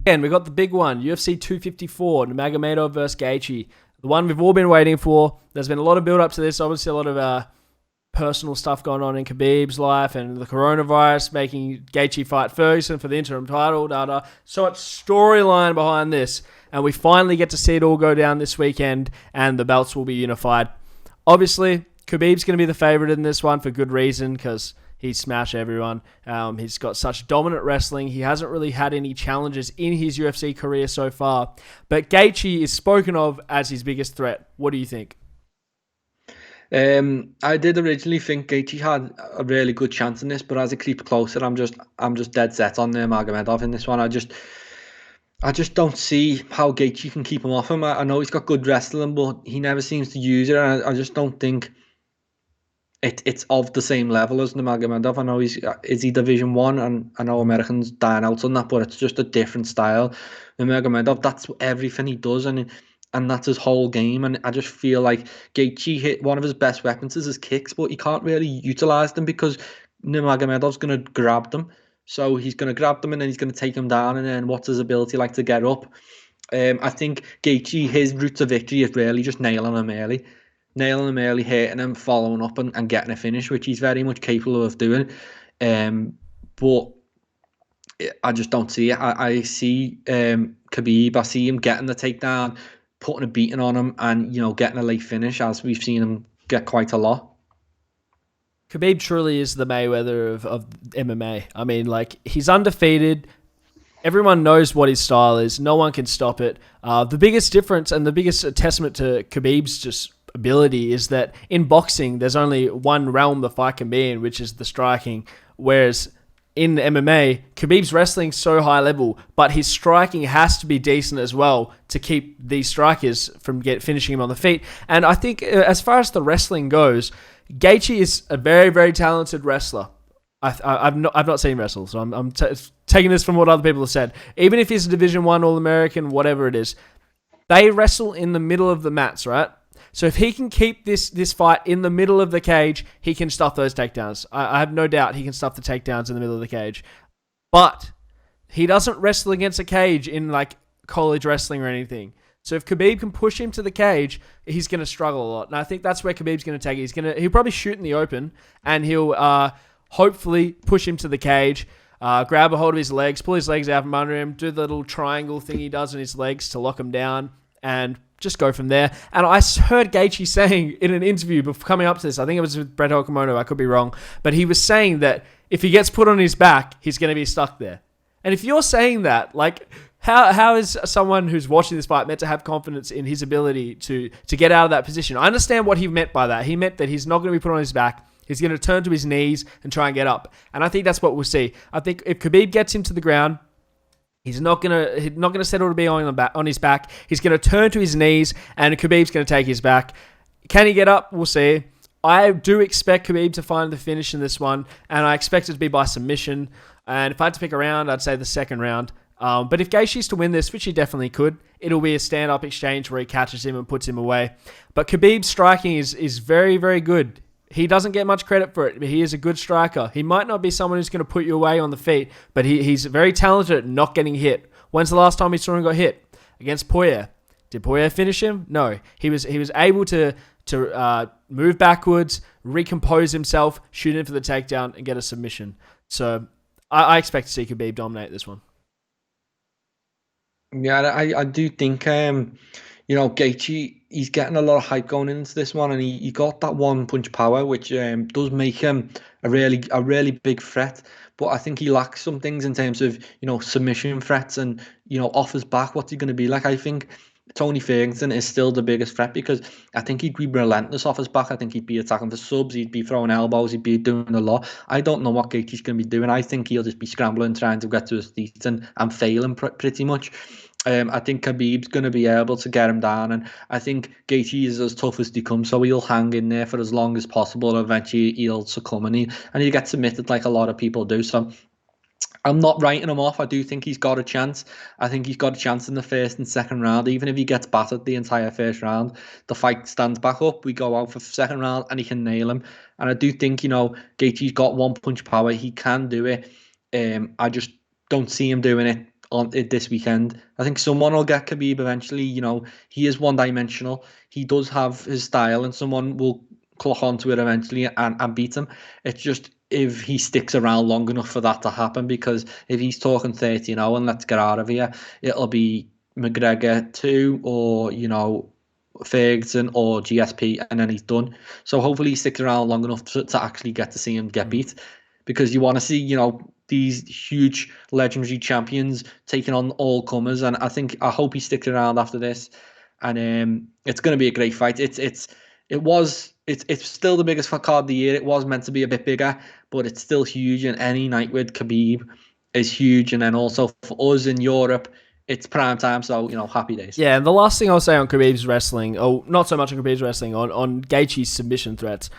Again, we got the big one, UFC 254, Nurmagomedov versus Gaethje. The one we've all been waiting for. There's been a lot of build up to this. Obviously, a lot of personal stuff going on in Khabib's life and the coronavirus making Gaethje fight Ferguson for the interim title. So much storyline behind this, and we finally get to see it all go down this weekend, and the belts will be unified. Obviously, Khabib's going to be the favorite in this one for good reason because he smashed everyone. He's got such dominant wrestling. He hasn't really had any challenges in his UFC career so far. But Gaethje is spoken of as his biggest threat. What do you think? I did originally think Gaethje had a really good chance in this, but as it creeps closer, I'm just dead set on Nurmagomedov in this one. I just don't see how Gaethje can keep him off him. I know he's got good wrestling, but he never seems to use it. And I just don't think it's of the same level as Nurmagomedov. I know is he Division One, and I know Americans dying out on that, but it's just a different style. Nurmagomedov, that's everything he does, and that's his whole game. And I just feel like Gaethje hit one of his best weapons is his kicks, but he can't really utilize them because Nurmagomedov's gonna grab them. So he's gonna grab them and then he's gonna take them down. And then what's his ability like to get up? I think Gaethje, his route to victory is really just nailing him early, hitting him, following up and getting a finish, which he's very much capable of doing. But I just don't see it. I see Khabib, I see him getting the takedown, putting a beating on him, and getting a late finish, as we've seen him get quite a lot. Khabib truly is the Mayweather of MMA. I mean, like, he's undefeated. Everyone knows what his style is. No one can stop it. The biggest difference and the biggest testament to Khabib's just ability is that in boxing, there's only one realm the fight can be in, which is the striking. Whereas in MMA, Khabib's wrestling so high level, but his striking has to be decent as well to keep these strikers from finishing him on the feet. And I think as far as the wrestling goes, Gaethje is a very, very talented wrestler. I've not seen him wrestle, so I'm taking this from what other people have said. Even if he's a Division One All-American, whatever it is, they wrestle in the middle of the mats, right? So if he can keep this fight in the middle of the cage, he can stuff those takedowns. I have no doubt he can stuff the takedowns in the middle of the cage. But he doesn't wrestle against a cage in like college wrestling or anything. So if Khabib can push him to the cage, he's going to struggle a lot. And I think that's where Khabib's going to take it. He'll probably shoot in the open, and he'll hopefully push him to the cage, grab a hold of his legs, pull his legs out from under him, do the little triangle thing he does on his legs to lock him down, and just go from there. And I heard Gaethje saying in an interview before coming up to this, I think it was with Brett Okamoto, I could be wrong, but he was saying that if he gets put on his back, he's going to be stuck there. And if you're saying that, like, how is someone who's watching this fight meant to have confidence in his ability to get out of that position? I understand what he meant by that. He meant that he's not going to be put on his back. He's going to turn to his knees and try and get up. And I think that's what we'll see. I think if Khabib gets him to the ground, he's not gonna settle to be on his back. He's gonna turn to his knees, and Khabib's gonna take his back. Can he get up? We'll see. I do expect Khabib to find the finish in this one, and I expect it to be by submission. And if I had to pick a round, I'd say the second round. But if Gaethje's to win this, which he definitely could, it'll be a stand-up exchange where he catches him and puts him away. But Khabib's striking is very, very good. He doesn't get much credit for it, but he is a good striker. He might not be someone who's going to put you away on the feet, but he's very talented at not getting hit. When's the last time we saw him got hit? Against Poirier. Did Poirier finish him? No. He was able to move backwards, recompose himself, shoot in for the takedown, and get a submission. So I expect to see Khabib dominate this one. Yeah, I do think Gaethje, he's getting a lot of hype going into this one, and he got that one punch power, which does make him a really big threat. But I think he lacks some things in terms of submission threats and off his back. What's he going to be like? I think Tony Ferguson is still the biggest threat because I think he'd be relentless off his back. I think he'd be attacking for subs, he'd be throwing elbows, he'd be doing a lot. I don't know what Gaethje's going to be doing. I think he'll just be scrambling, trying to get to his feet and failing pretty much. I think Khabib's going to be able to get him down, and I think Gaethje is as tough as they come, so he'll hang in there for as long as possible. Eventually, he'll succumb and he'll get submitted like a lot of people do. So I'm not writing him off. I do think he's got a chance. I think he's got a chance in the first and second round. Even if he gets battered the entire first round, the fight stands back up. We go out for second round and he can nail him. And I do think, Gaethje's got one punch power. He can do it. I just don't see him doing it on it this weekend. I think someone will get Khabib eventually. He is one-dimensional. He does have his style, and someone will clock onto it eventually and beat him. It's just if he sticks around long enough for that to happen, because if he's talking 30-0 and let's get out of here, it'll be McGregor 2 or, Ferguson or GSP, and then he's done. So hopefully he sticks around long enough to actually get to see him get beat, because you want to see, these huge legendary champions taking on all comers, and I hope he sticks around after this, and it's going to be a great fight. It's still the biggest card of the year. It was meant to be a bit bigger, but it's still huge, and any night with Khabib is huge. And then also for us in Europe, it's prime time, so happy days. Yeah, and the last thing I'll say on Khabib's wrestling, not so much on Khabib's wrestling, on Gaethje's submission threats,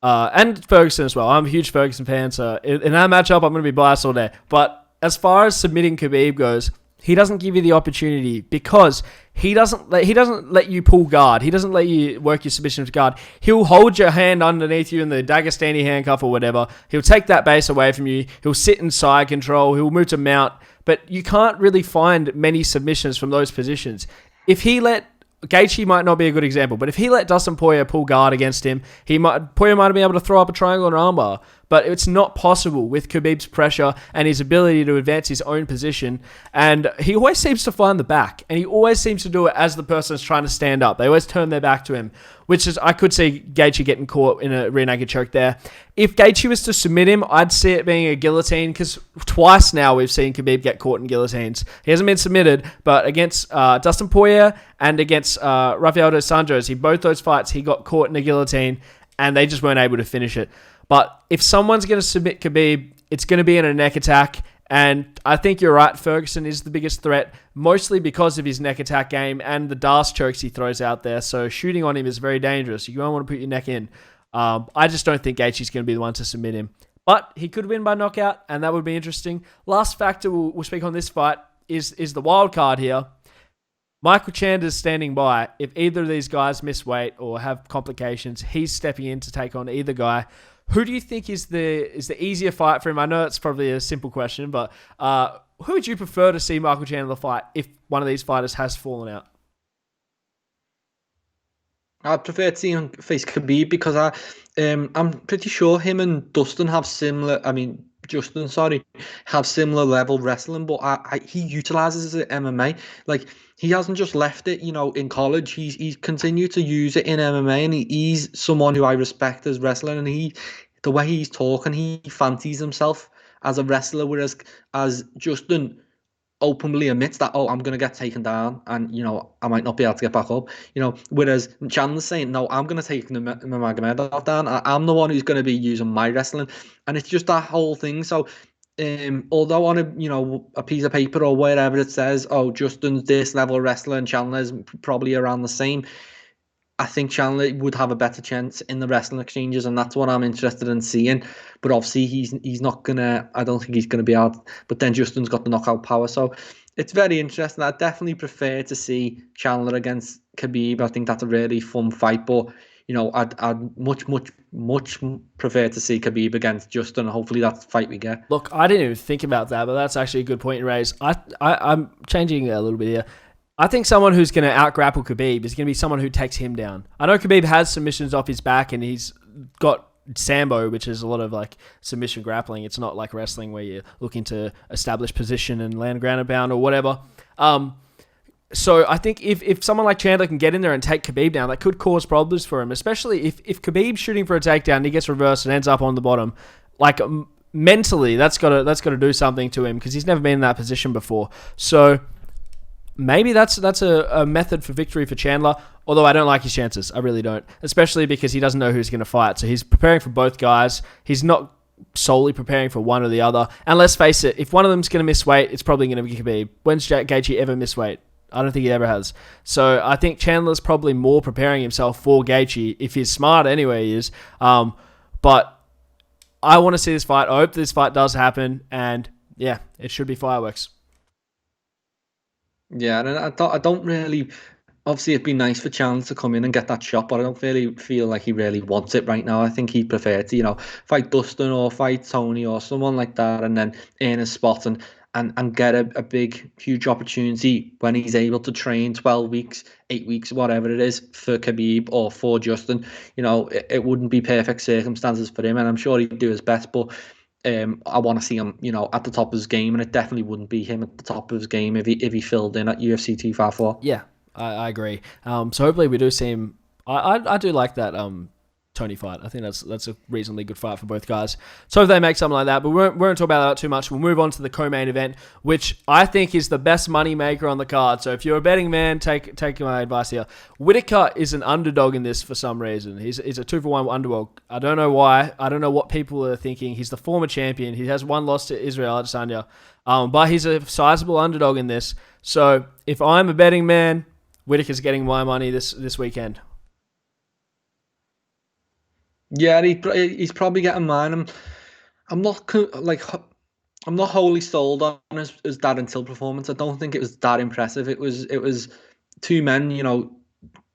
and Ferguson as well. I'm a huge Ferguson fan, so in that matchup, I'm going to be biased all day. But as far as submitting Khabib goes, he doesn't give you the opportunity because he doesn't let you pull guard. He doesn't let you work your submission to guard. He'll hold your hand underneath you in the Dagestani handcuff or whatever. He'll take that base away from you. He'll sit in side control. He'll move to mount. But you can't really find many submissions from those positions. If he let Gaethje might not be a good example, but if he let Dustin Poirier pull guard against him, Poirier might have been able to throw up a triangle and an armbar. But it's not possible with Khabib's pressure and his ability to advance his own position. And he always seems to find the back, and he always seems to do it as the person is trying to stand up. They always turn their back to him, which is, I could see Gaethje getting caught in a rear naked choke there. If Gaethje was to submit him, I'd see it being a guillotine, because twice now we've seen Khabib get caught in guillotines. He hasn't been submitted, but against Dustin Poirier and against Rafael dos Anjos, both those fights, he got caught in a guillotine, and they just weren't able to finish it. But if someone's going to submit Khabib, it's going to be in a neck attack. And I think you're right, Ferguson is the biggest threat, mostly because of his neck attack game and the Darce chokes he throws out there. So shooting on him is very dangerous. You don't want to put your neck in. I just don't think Gaethje's going to be the one to submit him. But he could win by knockout, and that would be interesting. Last factor we'll speak on this fight is the wild card here. Michael Chandler's standing by. If either of these guys miss weight or have complications, he's stepping in to take on either guy. Who do you think is the easier fight for him? I know it's probably a simple question, but who would you prefer to see Michael Chandler fight if one of these fighters has fallen out? I'd prefer to see him face Khabib, because I'm pretty sure him and Justin, have similar level wrestling, but he utilizes it in MMA. Like, he hasn't just left it, in college. He's continued to use it in MMA, and he's someone who I respect as wrestling. And the way he's talking, he fancies himself as a wrestler, whereas as Justin openly admits that, I'm going to get taken down, and I might not be able to get back up. Whereas Chandler's saying, no, I'm going to take Nurmagomedov down. I'm the one who's going to be using my wrestling, and it's just that whole thing. So although on a piece of paper or wherever it says, Justin's this level of wrestler and Chandler's probably around the same, I think Chandler would have a better chance in the wrestling exchanges, and that's what I'm interested in seeing. But obviously he's not gonna, I don't think he's gonna be out. But then Justin's got the knockout power, so it's very interesting. I definitely prefer to see Chandler against Khabib. I think that's a really fun fight, but I'd much prefer to see Khabib against Justin. Hopefully that's the fight we get. Look, I didn't even think about that, but that's actually a good point you raise. I'm changing a little bit here. I think someone who's going to out-grapple Khabib is going to be someone who takes him down. I know Khabib has submissions off his back, and he's got Sambo, which is a lot of like submission grappling. It's not like wrestling where you're looking to establish position and land ground and pound or whatever. So I think if someone like Chandler can get in there and take Khabib down, that could cause problems for him, especially if Khabib's shooting for a takedown and he gets reversed and ends up on the bottom. Like, mentally, that's got to do something to him, because he's never been in that position before. So maybe that's a method for victory for Chandler, although I don't like his chances. I really don't, especially because he doesn't know who's going to fight. So he's preparing for both guys. He's not solely preparing for one or the other. And let's face it, if one of them's going to miss weight, it's probably going to be Khabib. When's Gaethje ever miss weight? I don't think he ever has. So I think Chandler's probably more preparing himself for Gaethje. If he's smart, anyway, he is. But I want to see this fight. I hope this fight does happen. And yeah, it should be fireworks. Yeah, and I don't really. Obviously, it'd be nice for Chandler to come in and get that shot, but I don't really feel like he really wants it right now. I think he'd prefer to, fight Dustin or fight Tony or someone like that, and then earn a spot. And and get a big, huge opportunity when he's able to train 12 weeks, 8 weeks, whatever it is, for Khabib or for Justin. It wouldn't be perfect circumstances for him, and I'm sure he'd do his best, but I want to see him, at the top of his game, and it definitely wouldn't be him at the top of his game if he filled in at UFC 254. Yeah, I agree. So hopefully we do see him. I do like that Tony fight. I think that's a reasonably good fight for both guys. So if they make something like that, but we won't talk about that too much. We'll move on to the co-main event, which I think is the best money maker on the card. So if you're a betting man, take my advice here. Whittaker is an underdog in this for some reason. He's a 2-for-1 underdog. I don't know why. I don't know what people are thinking. He's the former champion. He has one loss to Israel Adesanya, but he's a sizable underdog in this. So if I'm a betting man, Whittaker's getting my money this weekend. Yeah, he's probably getting mine. I'm not I'm not wholly sold on his Darren Till performance. I don't think it was that impressive. It was two men,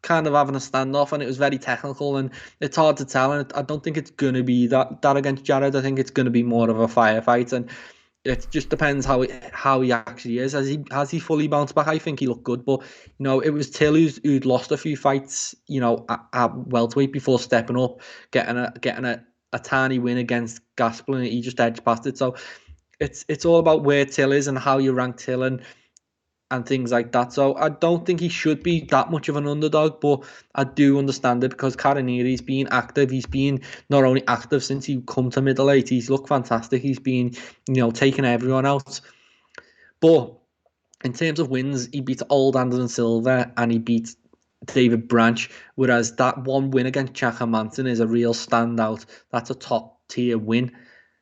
kind of having a standoff, and it was very technical, and it's hard to tell. And I don't think it's gonna be that against Jared. I think it's gonna be more of a firefight, and it just depends how he actually is. Has he fully bounced back? I think he looked good, but it was Till who'd lost a few fights, at welterweight before stepping up, getting a tiny win against Gastelum, and he just edged past it. So it's all about where Till is and how you rank Till and things like that. So I don't think he should be that much of an underdog, but I do understand it because Carnero's been active. He's been not only active since he come to middleweight, he's looked fantastic. He's been, taking everyone out. But in terms of wins, he beat old Anderson Silva and he beat David Branch, whereas that one win against Jack Hermansson is a real standout. That's a top tier win.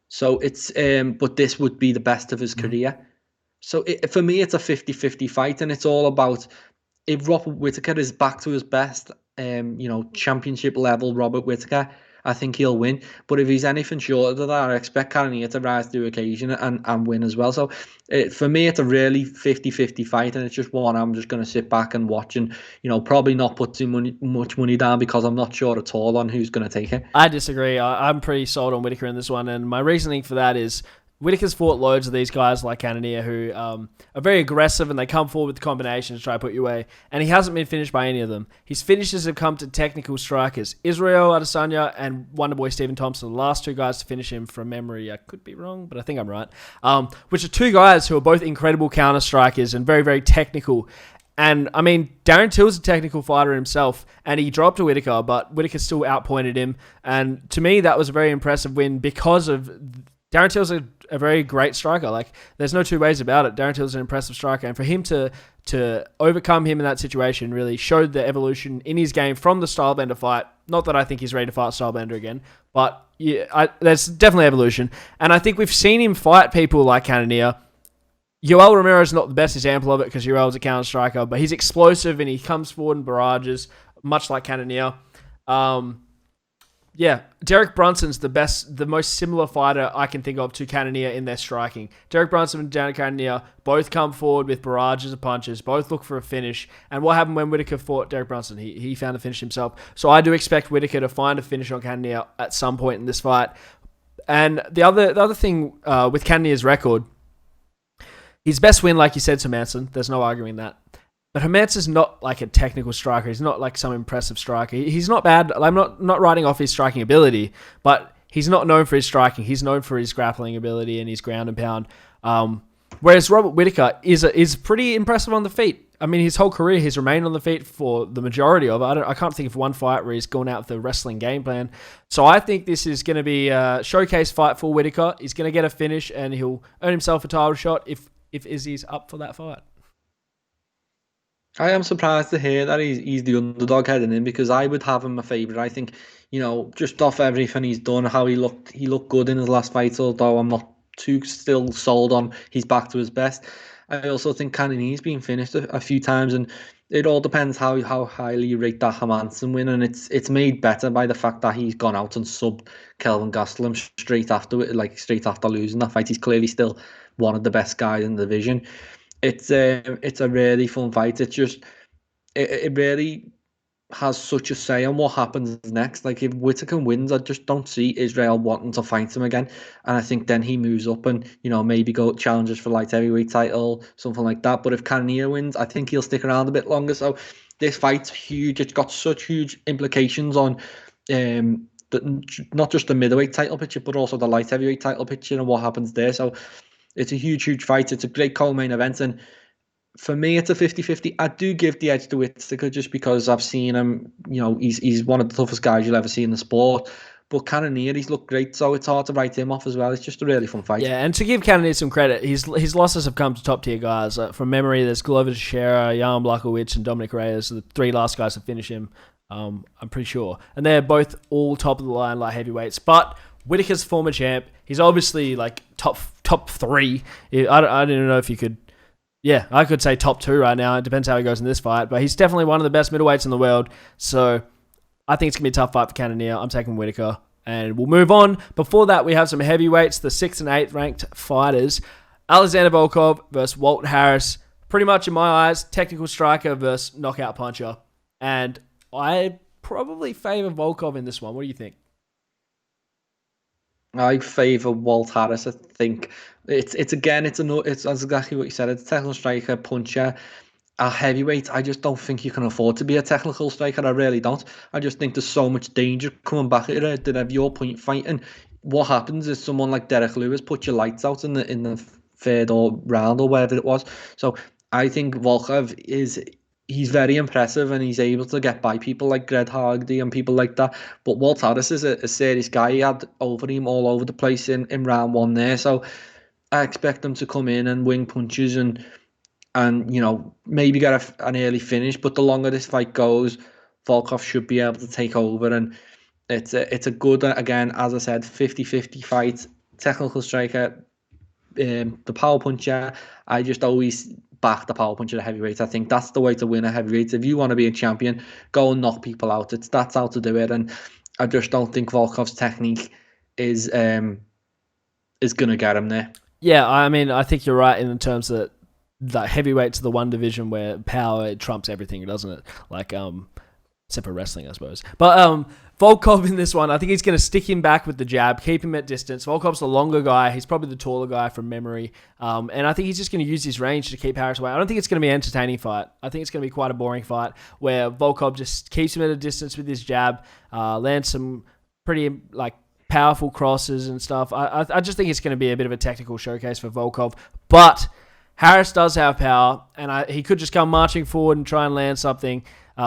So it's but this would be the best of his career. So for me, it's a 50-50 fight, and it's all about if Robert Whittaker is back to his best, championship level Robert Whittaker, I think he'll win. But if he's anything short of that, I expect Cannonier to rise to the occasion and win as well. So for me, it's a really 50-50 fight, and it's just one I'm just going to sit back and watch and, probably not put much money down because I'm not sure at all on who's going to take it. I disagree. I'm pretty sold on Whittaker in this one, and my reasoning for that is Whittaker's fought loads of these guys like Cannonier who are very aggressive and they come forward with the combinations to try to put you away. And he hasn't been finished by any of them. His finishes have come to technical strikers. Israel Adesanya and Wonderboy Stephen Thompson, the last two guys to finish him from memory. I could be wrong, but I think I'm right. Which are two guys who are both incredible counter strikers and very, very technical. And, I mean, Darren Till's a technical fighter himself, and he dropped to Whittaker, but Whittaker still outpointed him. And to me, that was a very impressive win because of Darren Till's a very great striker. Like, there's no two ways about it. Darren Till's an impressive striker, and for him to overcome him in that situation really showed the evolution in his game from the Stylebender fight. Not that I think he's ready to fight Stylebender again, but yeah, there's definitely evolution. And I think we've seen him fight people like Cannonier. Yoel Romero is not the best example of it because Yoel's a counter striker, but he's explosive and he comes forward in barrages, much like Cannonier. Yeah, Derek Brunson's the most similar fighter I can think of to Cannonier in their striking. Derek Brunson and Dan Cannonier both come forward with barrages of punches, both look for a finish. And what happened when Whittaker fought Derek Brunson? He found a finish himself. So I do expect Whittaker to find a finish on Cannonier at some point in this fight. And the other thing with Cannonier's record, his best win, like you said, to Hermansson. There's no arguing that. But Hermansson's not like a technical striker. He's not like some impressive striker. He's not bad. I'm not writing off his striking ability, but he's not known for his striking. He's known for his grappling ability and his ground and pound. Whereas Robert Whittaker is pretty impressive on the feet. I mean, his whole career, he's remained on the feet for the majority of it. I can't think of one fight where he's gone out with a wrestling game plan. So I think this is going to be a showcase fight for Whittaker. He's going to get a finish and he'll earn himself a title shot if Izzy's up for that fight. I am surprised to hear that he's the underdog heading in because I would have him my favourite. I think, just off everything he's done, how he looked good in his last fight, although I'm not too still sold on he's back to his best. I also think Cannonier's been finished a few times, and it all depends how highly you rate that Hermansson win, and it's made better by the fact that he's gone out and subbed Kelvin Gastelum straight after losing that fight. He's clearly still one of the best guys in the division. It's a really fun fight. It's just it really has such a say on what happens next. Like if Whittaker wins, I just don't see Israel wanting to fight him again. And I think then he moves up and maybe go challenges for light heavyweight title, something like that. But if Cannonier wins, I think he'll stick around a bit longer. So this fight's huge. It's got such huge implications on not just the middleweight title picture, but also the light heavyweight title picture and what happens there. So it's a huge fight. It's a great co-main event, and for me, it's a 50-50. I do give the edge to Whittaker just because I've seen him. He's one of the toughest guys you'll ever see in the sport. But Cannonier, he's looked great, so it's hard to write him off as well. It's just a really fun fight. Yeah, and to give Cannonier some credit, his losses have come to top tier guys. From memory, there's Glover Teixeira, Jan Blachowicz, and Dominic Reyes, the three last guys to finish him. I'm pretty sure, and they're both all top of the line light heavyweights. But Whittaker's former champ, he's obviously like top three. I don't know if you could. Yeah, I could say top two right now. It depends how he goes in this fight. But he's definitely one of the best middleweights in the world. So I think it's going to be a tough fight for Cannonier. I'm taking Whittaker. And we'll move on. Before that, we have some heavyweights, the 6th and 8th ranked fighters. Alexander Volkov versus Walt Harris. Pretty much, in my eyes, technical striker versus knockout puncher. And I probably favor Volkov in this one. What do you think? I favour Walt Harris. I think it's exactly what you said. It's a technical striker, puncher. A heavyweight, I just don't think you can afford to be a technical striker. I really don't. I just think there's so much danger coming back at it. That have your point fighting. What happens is someone like Derek Lewis put your lights out in the third or round or whatever it was. So I think Volkov he's very impressive and he's able to get by people like Greg Hardy and people like that. But Walt Harris is a serious guy. He had over him all over the place in round one there. So I expect him to come in and wing punches and maybe get an early finish. But the longer this fight goes, Volkov should be able to take over. And it's a good, again, as I said, 50-50 fight. Technical striker, the power puncher. I just always back the power puncher, the heavyweight. I think that's the way to win a heavyweight. If you want to be a champion, go and knock people out. That's how to do it. And I just don't think Volkov's technique is going to get him there. Yeah, I mean, I think you're right in terms that heavyweight's the one division where power trumps everything, doesn't it? Like, except for wrestling, I suppose. But Volkov in this one, I think he's going to stick him back with the jab, keep him at distance. Volkov's the longer guy. He's probably the taller guy from memory. And I think he's just going to use his range to keep Harris away. I don't think it's going to be an entertaining fight. I think it's going to be quite a boring fight where Volkov just keeps him at a distance with his jab, lands some pretty, powerful crosses and stuff. I just think it's going to be a bit of a technical showcase for Volkov. But Harris does have power, and he could just come marching forward and try and land something,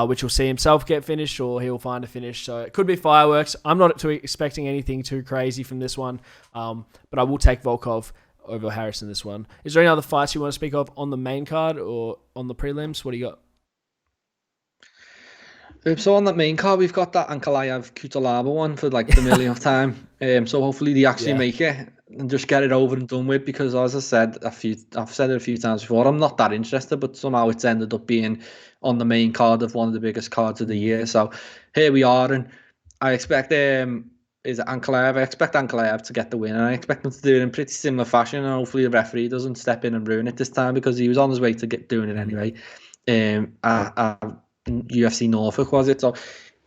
which will see himself get finished or he'll find a finish. So it could be fireworks. I'm not expecting anything too crazy from this one, but I will take Volkov over Harris in this one. Is there any other fights you want to speak of on the main card or on the prelims? What do you got? So on that main card, we've got that Ankalaev Kutalaba one for the millionth time. So hopefully they actually make it and just get it over and done with. Because as I said I've said it a few times before, I'm not that interested, but somehow it's ended up being on the main card of one of the biggest cards of the year. So here we are, and I expect Ankalaev. I expect Ankalaev to get the win, and I expect him to do it in pretty similar fashion. And hopefully the referee doesn't step in and ruin it this time, because he was on his way to doing it anyway. UFC Norfolk, was it? So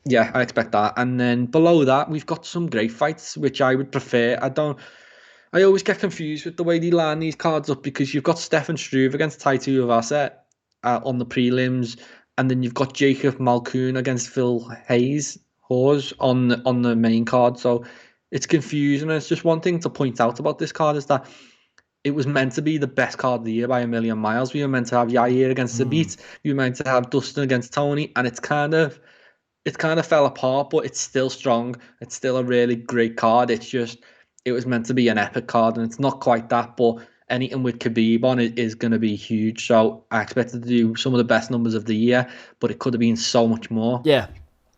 yeah, I expect that. And then below that, we've got some great fights, which I would prefer. I always get confused with the way they line these cards up, because you've got Stefan Struve against Tai Tuivasa on the prelims, and then you've got Jacob Malkoun against Phil Hawes on the main card. So it's confusing. And it's just one thing to point out about this card is that it was meant to be the best card of the year by a million miles. We were meant to have Yair against Zabit. We were meant to have Dustin against Tony, and it kind of fell apart, but it's still strong. It's still a really great card. It was meant to be an epic card, and it's not quite that, but anything with Khabib on it is going to be huge. So I expected to do some of the best numbers of the year, but it could have been so much more. Yeah,